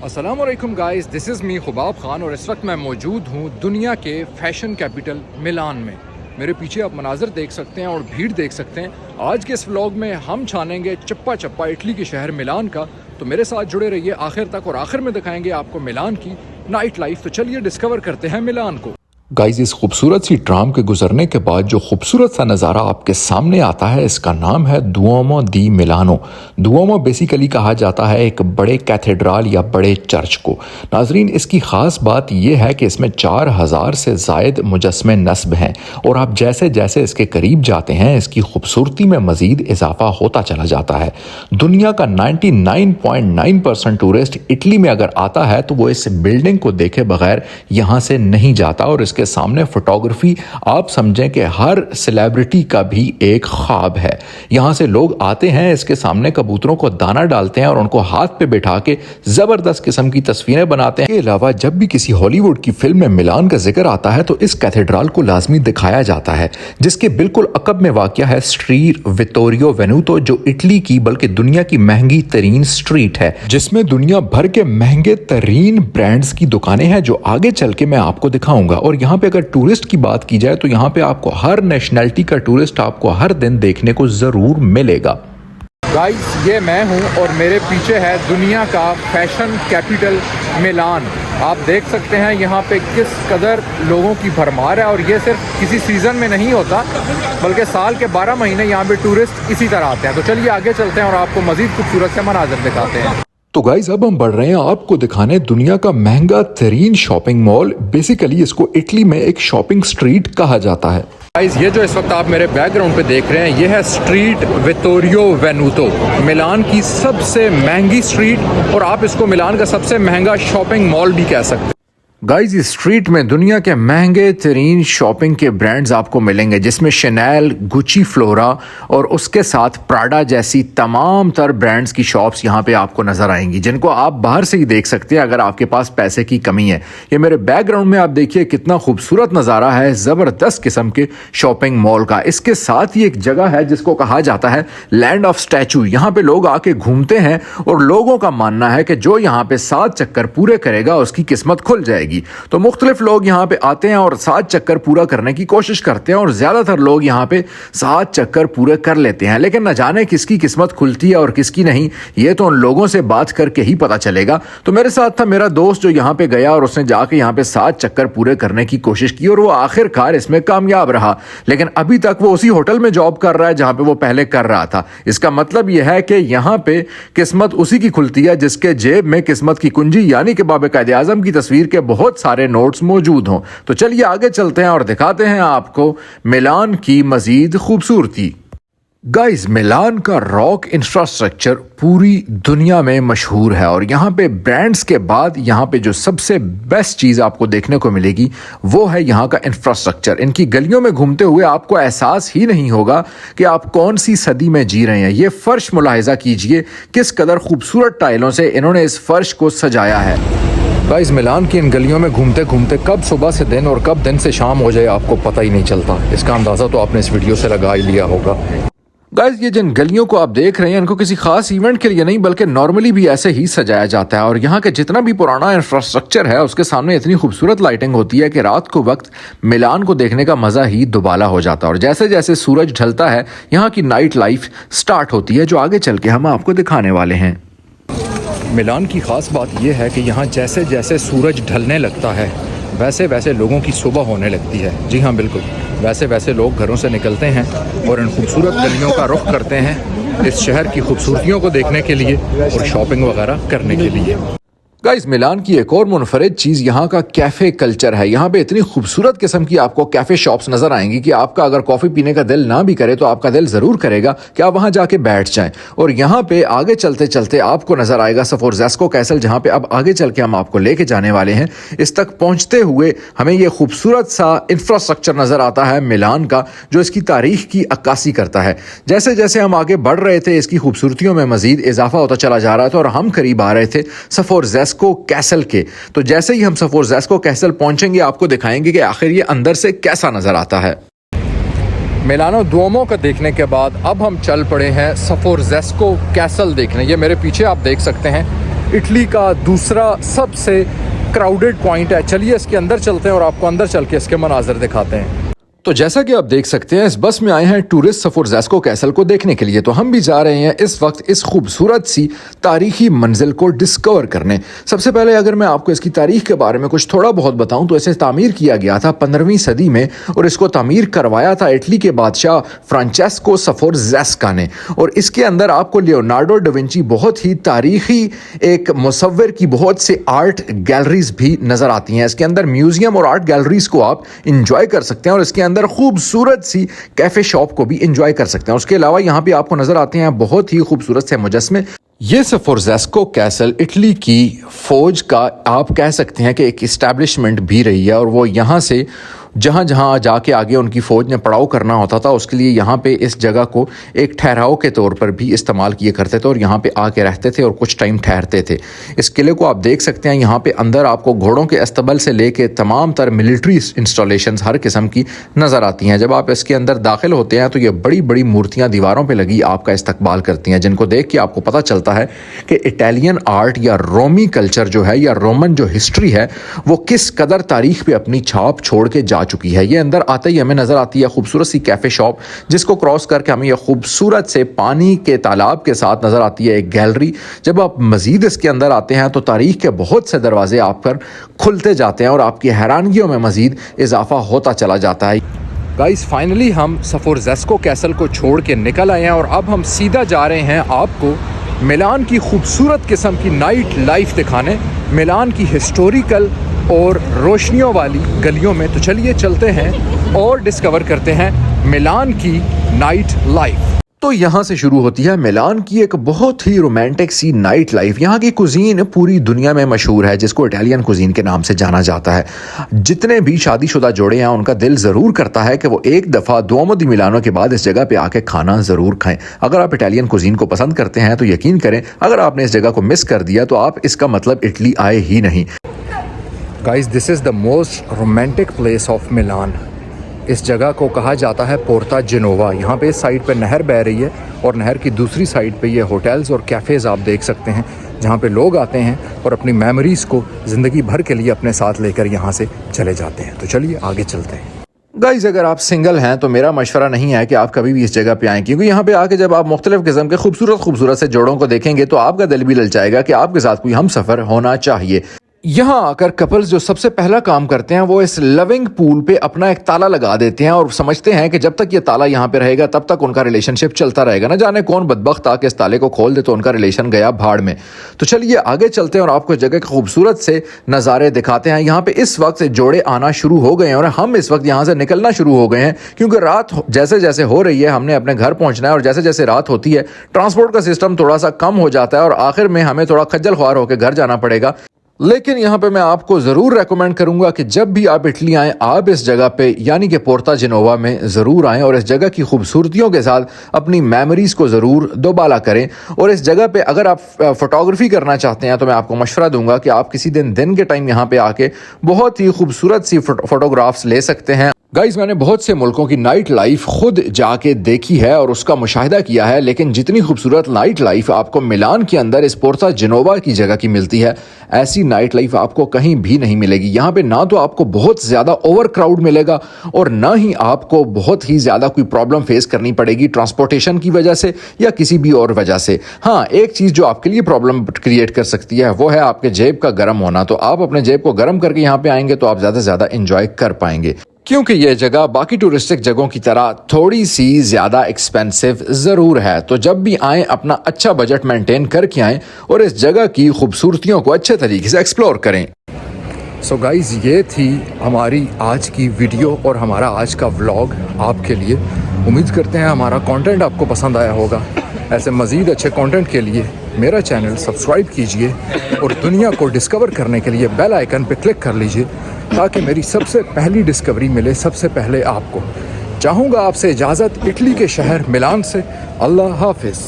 अस्सलामुअलैकुम guys, this is me Khubab Khan और इस वक्त मैं मौजूद हूँ दुनिया के फ़ैशन कैपिटल मिलान में। मेरे पीछे आप मनाज़र देख सकते हैं और भीड़ देख सकते हैं। आज के इस व्लॉग में हम छानेंगे चप्पा चप्पा इटली के शहर मिलान का, तो मेरे साथ जुड़े रहिए आखिर तक और आखिर में दिखाएंगे आपको मिलान की नाइट लाइफ। तो चलिए डिस्कवर करते हैं मिलान को। गाइस, इस खूबसूरत सी ट्राम के गुजरने के बाद जो खूबसूरत सा नज़ारा आपके सामने आता है, इसका नाम है दुओमो दी मिलानो। दुओमो बेसिकली कहा जाता है एक बड़े कैथेड्रल या बड़े चर्च को। नाजरीन, इसकी ख़ास बात यह है कि इसमें 4000 से ज़ायद मुजस्मे नस्ब हैं और आप जैसे जैसे इसके करीब जाते हैं इसकी खूबसूरती में मज़ीद इजाफा होता चला जाता है। दुनिया का 99.9% टूरिस्ट इटली में अगर आता है तो वो इस बिल्डिंग को देखे बगैर यहाँ से नहीं जाता और इसके सामने फोटोग्राफी आप समझें कि हर सेलिब्रिटी का भी एक ख्वाब है। यहाँ से लोग आते हैं, इसके सामने कबूतरों को दाना डालते हैं और उनको हाथ पे बिठा के ज़बरदस्त किस्म की तस्वीरें बनाते हैं। इसके अलावा जब भी किसी हॉलीवुड की फिल्म में मिलान का जिक्र आता है तो इस कैथेड्रल को लाजमी दिखाया जाता है, जिसके बिल्कुल अकब में वाक़या है स्ट्रीट विटोरियो वेनूतो, जो इटली की बल्कि दुनिया की महंगी तरीन स्ट्रीट है, जिसमें दुनिया भर के महंगे तरीन ब्रांड्स की दुकानें हैं जो आगे चल के मैं आपको दिखाऊंगा। और यहाँ पे अगर टूरिस्ट की बात की जाए तो यहाँ पे आपको हर नेशनैलिटी का टूरिस्ट आपको हर दिन देखने को ज़रूर मिलेगा। गाइस, ये मैं हूँ और मेरे पीछे है दुनिया का फैशन कैपिटल मिलान। आप देख सकते हैं यहाँ पे किस कदर लोगों की भरमार है और ये सिर्फ किसी सीज़न में नहीं होता बल्कि साल के 12 महीने यहाँ पे टूरिस्ट इसी तरह आते हैं। तो चलिए आगे चलते हैं और आपको मज़ीद खूबसूरत से मनाज़र दिखाते हैं। तो गाइस, अब हम बढ़ रहे हैं आपको दिखाने दुनिया का महंगा तरीन शॉपिंग मॉल। बेसिकली इसको इटली में एक शॉपिंग स्ट्रीट कहा जाता है। गाइस, ये जो इस वक्त आप मेरे बैकग्राउंड पे देख रहे हैं ये है स्ट्रीट विटोरियो वेनूतो, मिलान की सबसे महंगी स्ट्रीट और आप इसको मिलान का सबसे महंगा शॉपिंग मॉल भी कह सकते हैं। गाइस, इस स्ट्रीट में दुनिया के महंगे तरीन शॉपिंग के ब्रांड्स आपको मिलेंगे, जिसमें शनेल, गुची, फ्लोरा और उसके साथ प्राडा जैसी तमाम तर ब्रांड्स की शॉप्स यहाँ पे आपको नज़र आएंगी, जिनको आप बाहर से ही देख सकते हैं अगर आपके पास पैसे की कमी है। ये मेरे बैकग्राउंड में आप देखिए कितना खूबसूरत नज़ारा है ज़बरदस्त किस्म के शॉपिंग मॉल का। इसके साथ ही एक जगह है जिसको कहा जाता है लैंड ऑफ स्टैचू। यहाँ पे लोग आके घूमते हैं और लोगों का मानना है कि जो यहाँ पे 7 चक्कर पूरे करेगा उसकी किस्मत खुल जाएगी। तो मुख्तलिफ लोग यहाँ पे आते हैं और 7 चक्कर पूरा करने की कोशिश करते हैं और ज्यादातर लोग यहाँ पे 7 चक्कर पूरे कर लेते हैं, लेकिन न जाने किसकी किस्मत खुलती है और किसकी नहीं, ये तो उन लोगों से बात करके ही पता चलेगा। तो मेरे साथ था मेरा दोस्त जो यहाँ पे गया और उसने जाके यहाँ पे 7 चक्कर पूरे करने की कोशिश की और वो आखिरकार इसमें कामयाब रहा, लेकिन अभी तक वो उसी होटल में जॉब कर रहा है जहाँ पे वो पहले कर रहा था। इसका मतलब यह है कि यहाँ पे किस्मत उसी की खुलती है जिसके जेब में किस्मत की कुंजी यानी कि बाबे कायदे आजम की तस्वीर के बहुत सारे नोट्स मौजूद हों। तो चलिए आगे चलते हैं और दिखाते हैं आपको मिलान की मजीद खूबसूरती। गाइस, मिलान का रॉक इंफ्रास्ट्रक्चर पूरी दुनिया में मशहूर है और यहाँ पे ब्रांड्स के बाद यहाँ पे जो सबसे बेस्ट चीज़ आपको देखने को मिलेगी वो है यहाँ का इंफ्रास्ट्रक्चर। इनकी गलियों में घूमते हुए आपको एहसास ही नहीं होगा कि आप कौन सी सदी में जी रहे हैं। ये फर्श मुलाहिजा कीजिए, किस कदर खूबसूरत टाइलों से इन्होंने इस फर्श को सजाया है। गाइस, मिलान की इन गलियों में घूमते घूमते कब सुबह से दिन और कब दिन से शाम हो जाए आपको पता ही नहीं चलता। इसका अंदाज़ा तो आपने इस वीडियो से लगा ही लिया होगा। गाइस, ये जिन गलियों को आप देख रहे हैं इनको किसी खास इवेंट के लिए नहीं बल्कि नॉर्मली भी ऐसे ही सजाया जाता है और यहाँ के जितना भी पुराना इंफ्रास्ट्रक्चर है उसके सामने इतनी खूबसूरत लाइटिंग होती है कि रात को वक्त मिलान को देखने का मज़ा ही दुबाला हो जाता है। और जैसे जैसे सूरज ढलता है यहाँ की नाइट लाइफ स्टार्ट होती है, जो आगे चल के हम आपको दिखाने वाले हैं। मिलान की ख़ास बात यह है कि यहाँ जैसे जैसे सूरज ढलने लगता है वैसे वैसे लोगों की सुबह होने लगती है। जी हाँ, बिल्कुल वैसे वैसे लोग घरों से निकलते हैं और इन खूबसूरत गलियों का रुख करते हैं इस शहर की खूबसूरतियों को देखने के लिए और शॉपिंग वगैरह करने के लिए। गाइस, मिलान की एक और मुनफरिद चीज़ यहाँ का कैफ़े कल्चर है। यहाँ पे इतनी खूबसूरत किस्म की आपको कैफ़े शॉप्स नज़र आएंगी कि आपका अगर कॉफ़ी पीने का दिल ना भी करे तो आपका दिल ज़रूर करेगा कि आप वहाँ जाके बैठ जाएं। और यहाँ पे आगे चलते चलते आपको नज़र आएगा सफोरजेस्को कैसल, जहाँ पे अब आगे चल के हम आपको लेके जाने वाले हैं। इस तक पहुँचते हुए हमें ये खूबसूरत सा इंफ्रास्ट्रक्चर नज़र आता है मिलान का, जो इसकी तारीख की अक्कासी करता है। जैसे जैसे हम आगे बढ़ रहे थे इसकी खूबसूरतियों में मज़ीद इजाफा होता चला जा रहा था और हम करीब आ रहे थे सफोरजेस्को कैसल के। तो जैसे ही हम सफोरजेस्को कैसल पहुंचेंगे आपको दिखाएंगे कि आखिर ये अंदर से कैसा नजर आता है। मिलानो दुओमो का देखने के बाद अब हम चल पड़े हैं सफोरजेस्को कैसल देखने। ये मेरे पीछे आप देख सकते हैं इटली का दूसरा सबसे क्राउडेड पॉइंट है। चलिए इसके अंदर चलते हैं और आपको अंदर चल के इसके मनाज़र दिखाते हैं। तो जैसा कि आप देख सकते हैं, इस बस में आए हैं टूरिस्ट सफर ज़ेस्को कैसल को देखने के लिए। तो हम भी जा रहे हैं इस वक्त इस खूबसूरत सी तारीखी मंजिल को डिस्कवर करने। सबसे पहले अगर मैं आपको इसकी तारीख के बारे में कुछ थोड़ा बहुत बताऊं तो इसे तामीर किया गया था 15वीं सदी में और इसको तामीर करवाया था इटली के बादशाह फ्रांचेस्को सफोर-ज़ेस्का ने। और इसके अंदर आपको लियोनार्डो डा विंची बहुत ही तारीखी एक मुसव्विर की बहुत से आर्ट गैलरीज भी नज़र आती हैं। इसके अंदर म्यूज़ियम और आर्ट गैलरीज को आप इंजॉय कर सकते हैं और इसके अंदर खूबसूरत सी कैफे शॉप को भी एंजॉय कर सकते हैं। उसके अलावा यहाँ पे आपको नजर आते हैं बहुत ही खूबसूरत से मुजस्मे। ये सफोर-ज़ेस्को कैसल इटली की फौज का आप कह सकते हैं कि एक इस्टेब्लिशमेंट भी रही है और वो यहाँ से जहाँ जहाँ जाके आगे उनकी फ़ौज ने पड़ाव करना होता था उसके लिए यहाँ पे इस जगह को एक ठहराव के तौर पर भी इस्तेमाल किए करते थे और यहाँ पे आके रहते थे और कुछ टाइम ठहरते थे। इस किले को आप देख सकते हैं, यहाँ पे अंदर आपको घोड़ों के अस्तबल से लेके तमाम तर मिलिट्री इंस्टॉलेशंस हर किस्म की नज़र आती हैं। जब आप इसके अंदर दाखिल होते हैं तो ये बड़ी बड़ी मूर्तियाँ दीवारों पर लगी आपका इस्तकबाल करती हैं, जिनको देख के आपको पता चलता है कि इटालियन आर्ट या रोमी कल्चर जो है या रोमन जो हिस्ट्री है वो किस कदर तारीख पे अपनी छाप छोड़ के जा चुकी है। ये अंदर आते ही हमें नजर आती है खूबसूरत सी कैफे शॉप, जिसको क्रॉस करके हमें ये खूबसूरत से पानी के तालाब के साथ नजर आती है एक गैलरी। जब आप मजीद इसके अंदर आते हैं तो तारीख के बहुत से दरवाजे आप पर खुलते जाते हैं और आपकी हैरानगियों में मजीद इजाफा होता चला जाता है। गाइस फाइनली हम सफोर-ज़ेस्को कैसल को छोड़ के निकल आए हैं और अब हम सीधा जा रहे हैं आपको मिलान की खूबसूरत किस्म की नाइट लाइफ दिखाने, मिलान की हिस्टोरिकल और रोशनियों वाली गलियों में। तो चलिए चलते हैं और डिस्कवर करते हैं मिलान की नाइट लाइफ। तो यहाँ से शुरू होती है मिलान की एक बहुत ही रोमांटिक सी नाइट लाइफ। यहाँ की कुजीन पूरी दुनिया में मशहूर है, जिसको इटालियन कुजीन के नाम से जाना जाता है। जितने भी शादीशुदा जोड़े हैं उनका दिल ज़रूर करता है कि वो एक दफ़ा दुओमो दी मिलानो के बाद इस जगह पे आके खाना ज़रूर खाएं। अगर आप इटालियन कुजीन को पसंद करते हैं तो यकीन करें, अगर आपने इस जगह को मिस कर दिया तो आप इसका मतलब इटली आए ही नहीं। Guys this is the most romantic place of Milan. इस जगह को कहा जाता है पोर्ता जिनोवा। यहाँ पे इस साइड पे नहर बह रही है और नहर की दूसरी साइड पे ये होटल्स और कैफ़ेज़ आप देख सकते हैं, जहाँ पे लोग आते हैं और अपनी मेमोरीज़ को ज़िंदगी भर के लिए अपने साथ लेकर यहाँ से चले जाते हैं। तो चलिए आगे चलते हैं। गाइज़ अगर आप सिंगल हैं तो मेरा मशवरा नहीं है कि आप कभी भी इस जगह पे आएँ, क्योंकि यहाँ पे आके जब आप मुख्तलिफ़ किस्म के खूबसूरत से जोड़ों को देखेंगे तो आपका दिल भी ललचाएगा कि आपके साथ कोई हम सफ़र होना चाहिए। यहाँ आकर कपल्स जो सबसे पहला काम करते हैं वो इस लविंग पूल पे अपना एक ताला लगा देते हैं और समझते हैं कि जब तक ये ताला यहाँ पे रहेगा तब तक उनका रिलेशनशिप चलता रहेगा। ना जाने कौन बदबख्त आके इस ताले को खोल दे तो उनका रिलेशन गया भाड़ में। तो चलिए आगे चलते हैं और आपको जगह के खूबसूरत से नज़ारे दिखाते हैं। यहाँ पे इस वक्त जोड़े आना शुरू हो गए हैं और हम इस वक्त यहाँ से निकलना शुरू हो गए हैं, क्योंकि रात जैसे जैसे हो रही है हमने अपने घर पहुँचना है और जैसे जैसे रात होती है ट्रांसपोर्ट का सिस्टम थोड़ा सा कम हो जाता है और आखिर में हमें थोड़ा खज्जल ख्वार होकर घर जाना पड़ेगा। लेकिन यहाँ पे मैं आपको ज़रूर रेकमेंड करूँगा कि जब भी आप इटली आएँ आप इस जगह पे यानी कि पोर्ता जिनोवा में ज़रूर आएँ और इस जगह की खूबसूरतियों के साथ अपनी मेमोरीज़ को ज़रूर दोबाला करें। और इस जगह पे अगर आप फ़ोटोग्राफी करना चाहते हैं तो मैं आपको मशवरा दूंगा कि आप किसी दिन के टाइम यहाँ पे आके बहुत ही खूबसूरत सी फ़ोटोग्राफ्स ले सकते हैं। गाइज मैंने बहुत से मुल्कों की नाइट लाइफ खुद जाके देखी है और उसका मुशाहिदा किया है, लेकिन जितनी खूबसूरत नाइट लाइफ आपको मिलान के अंदर इस पोर्ता जिनोवा की जगह की मिलती है, ऐसी नाइट लाइफ आपको कहीं भी नहीं मिलेगी। यहाँ पे ना तो आपको बहुत ज़्यादा ओवर क्राउड मिलेगा और ना ही आपको बहुत ही ज़्यादा कोई प्रॉब्लम फेस करनी पड़ेगी ट्रांसपोर्टेशन की वजह से या किसी भी और वजह से। हाँ, एक चीज़ जो आपके लिए प्रॉब्लम क्रिएट कर सकती है वो है आपके जेब का गर्म होना। तो आप अपने जेब को गर्म करके यहाँ पे आएंगे तो आप ज़्यादा से ज़्यादा इंजॉय कर पाएंगे, क्योंकि यह जगह बाकी टूरिस्टिक जगहों की तरह थोड़ी सी ज़्यादा एक्सपेंसिव ज़रूर है। तो जब भी आएँ अपना अच्छा बजट मेंटेन करके आएँ और इस जगह की खूबसूरतियों को अच्छे तरीके से एक्सप्लोर करें। सो गाइज़ ये थी हमारी आज की वीडियो और हमारा आज का व्लॉग आपके लिए। उम्मीद करते हैं हमारा कंटेंट आपको पसंद आया होगा। ऐसे मज़ीद अच्छे कंटेंट के लिए मेरा चैनल सब्सक्राइब कीजिए और दुनिया को डिस्कवर करने के लिए बेल आइकन पर क्लिक कर लीजिए ताकि मेरी सबसे पहली डिस्कवरी मिले सबसे पहले आपको। चाहूँगा आपसे इजाज़त इटली के शहर मिलान से। अल्लाह हाफिज़।